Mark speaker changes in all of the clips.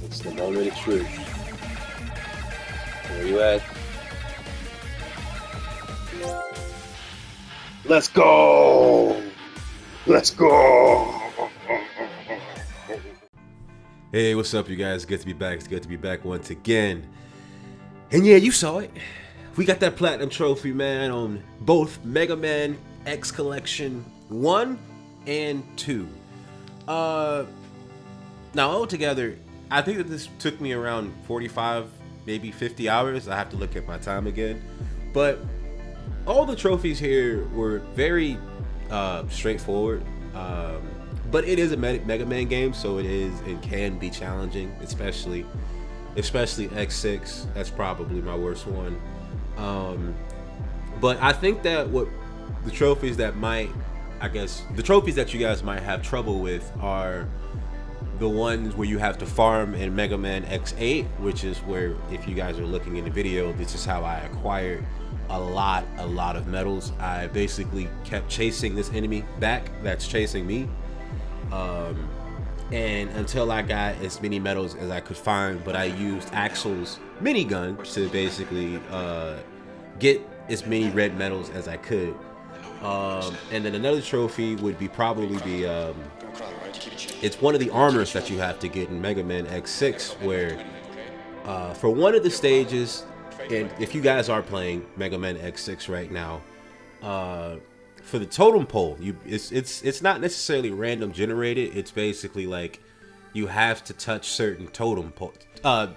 Speaker 1: It's the moment of truth. Where you at? Let's go! Let's go!
Speaker 2: Hey, what's up, you guys? Good to be back. It's good to be back once again. And yeah, you saw it. We got that platinum trophy, man, on both Mega Man X Collection 1 and 2. Now altogether, I think that this took me around 45, maybe 50 hours. I have to look at my time again. But all the trophies here were very straightforward. But it is a Mega Man game, so it can be challenging, especially X6. That's probably my worst one. But I think that the trophies that you guys might have trouble with are the ones where you have to farm in Mega Man X8, which is where, if you guys are looking in the video, this is how I acquired a lot of medals. I basically kept chasing this enemy back that's chasing me, and until I got as many medals as I could find. But I used Axel's minigun to basically get as many red medals as I could. And then another trophy would be probably it's one of the armors that you have to get in Mega Man X6, where for one of the stages, and if you guys are playing Mega Man X6 right now, for the totem pole, it's not necessarily random generated. It's basically like you have to touch certain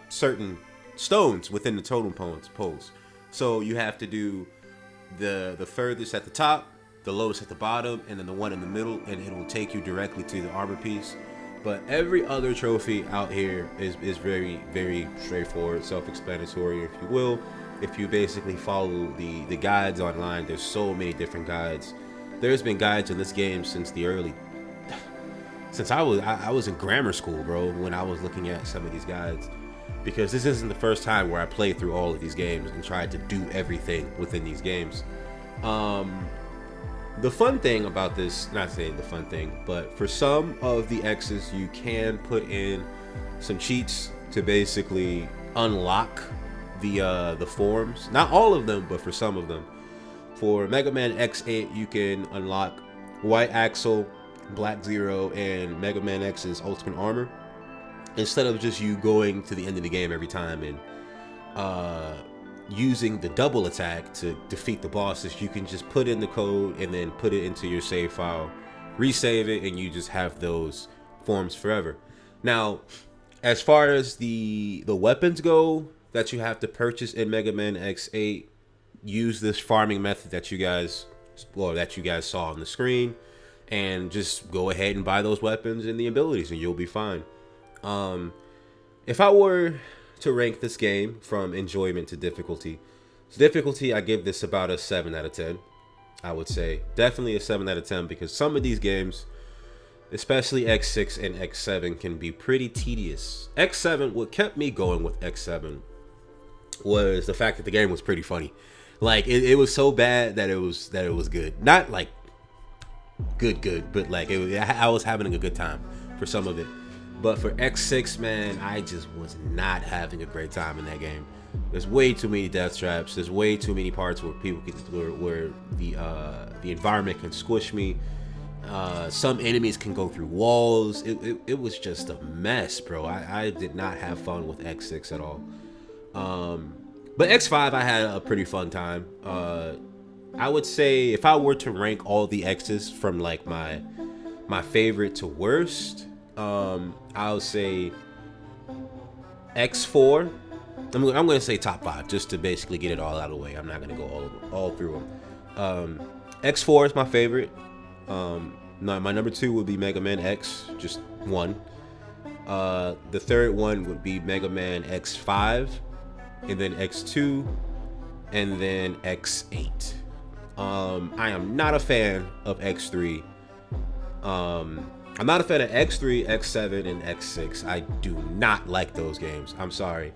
Speaker 2: certain stones within the totem poles. So you have to do the furthest at the top, the lowest at the bottom, and then the one in the middle, and it will take you directly to the armor piece. But every other trophy out here is very, very straightforward, self-explanatory, if you will. If you basically follow the guides online, there's so many different guides. There's been guides in this game since I was in grammar school, bro, when I was looking at some of these guides. Because this isn't the first time where I played through all of these games and tried to do everything within these games. The fun thing about this, not saying the fun thing, but for some of the X's, you can put in some cheats to basically unlock the forms. Not all of them, but for some of them. For Mega Man X8, you can unlock White Axel, Black Zero, and Mega Man X's Ultimate Armor, instead of just you going to the end of the game every time and using the double attack to defeat the bosses. You can just put in the code and then put it into your save file, resave it, and you just have those forms forever. Now, as far as the weapons go that you have to purchase in Mega Man X8, use this farming method that you guys saw on the screen, and just go ahead and buy those weapons and the abilities, and you'll be fine. If I were to rank this game from enjoyment to difficulty, I give this about a 7 out of 10. I would say definitely a 7 out of 10, because some of these games, especially X6 and X7, can be pretty tedious. X7, what kept me going with X7 was the fact that the game was pretty funny. Like it was so bad that it was good. Not like good, but like I was having a good time for some of it. But for X6, man, I just was not having a great time in that game. There's way too many death traps. There's way too many parts where where the environment can squish me. Some enemies can go through walls. It was just a mess, bro. I did not have fun with X6 at all. But X5, I had a pretty fun time. I would say if I were to rank all the X's from like my favorite to worst, I'll say X4. I'm going to say top 5 just to basically get it all out of the way. I'm not going to go all through them. X4 is my favorite. My number 2 would be Mega Man X, just 1. The third one would be Mega Man X5, and then X2, and then X8. I am not a fan of X3. I'm not a fan of X3, X7, and X6. I do not like those games. I'm sorry.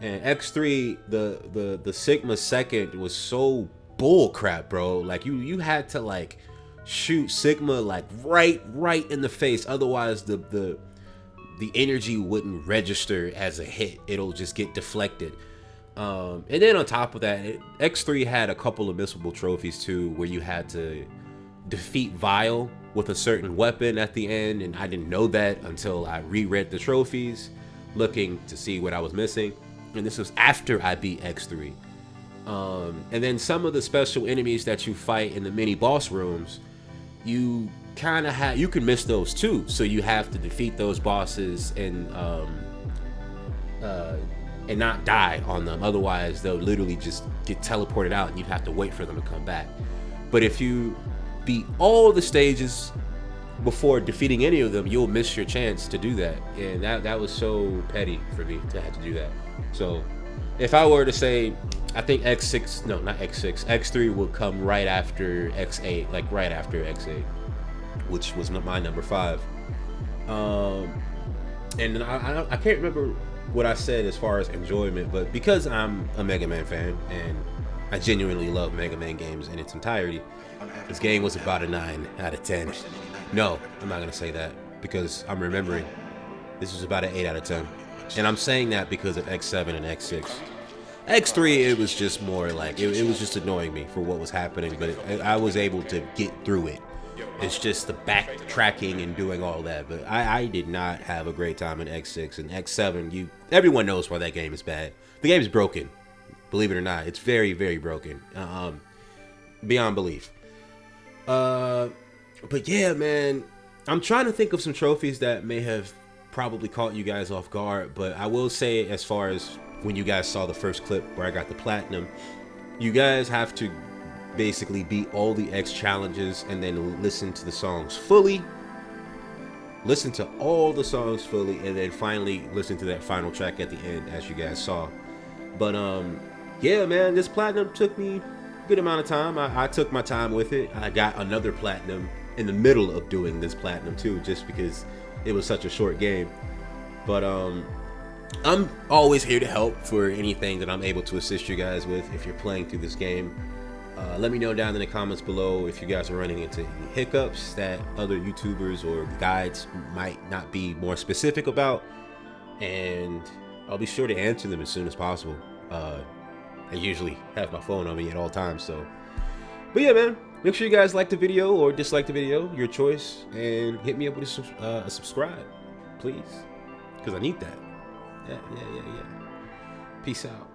Speaker 2: And X3, the Sigma second was so bull crap, bro. Like you had to like shoot Sigma like right in the face. Otherwise the the energy wouldn't register as a hit. It'll just get deflected. And then on top of that, X3 had a couple of missable trophies too, where you had to defeat Vile with a certain weapon at the end, and I didn't know that until I reread the trophies, looking to see what I was missing. And this was after I beat X3. And then some of the special enemies that you fight in the mini boss rooms, you kind of you can miss those too. So you have to defeat those bosses and not die on them. Otherwise, they'll literally just get teleported out, and you'd have to wait for them to come back. But if you beat all the stages before defeating any of them, you'll miss your chance to do that. And that was so petty for me to have to do that. So if I were to say, I think X6, no, not X6, X3 will come right after X8, like right after X8, which was my number 5. And I can't remember what I said as far as enjoyment, but because I'm a Mega Man fan and I genuinely love Mega Man games in its entirety, this game was about a 9 out of 10. No, I'm not gonna say that because I'm remembering this was about an 8 out of 10. And I'm saying that because of X7 and X6. X3, it was just more like, it was just annoying me for what was happening, but I was able to get through it. It's just the backtracking and doing all that. But I did not have a great time in X6 and X7. Everyone knows why that game is bad. The game is broken. Believe it or not, it's very, very broken. Beyond belief. But yeah, man, I'm trying to think of some trophies that may have probably caught you guys off guard. But I will say, as far as when you guys saw the first clip where I got the platinum, you guys have to basically beat all the X challenges and then listen to the songs fully. Listen to all the songs fully, and then finally listen to that final track at the end, as you guys saw. But yeah, man, this platinum took me a good amount of time. I took my time with it. I got another platinum in the middle of doing this platinum too, just because it was such a short game. But I'm always here to help for anything that I'm able to assist you guys with if you're playing through this game. Let me know down in the comments below if you guys are running into any hiccups that other YouTubers or guides might not be more specific about, and I'll be sure to answer them as soon as possible. I usually have my phone on me at all times, so. But yeah, man, make sure you guys like the video or dislike the video, your choice, and hit me up with a subscribe, please, because I need that. Yeah. Peace out.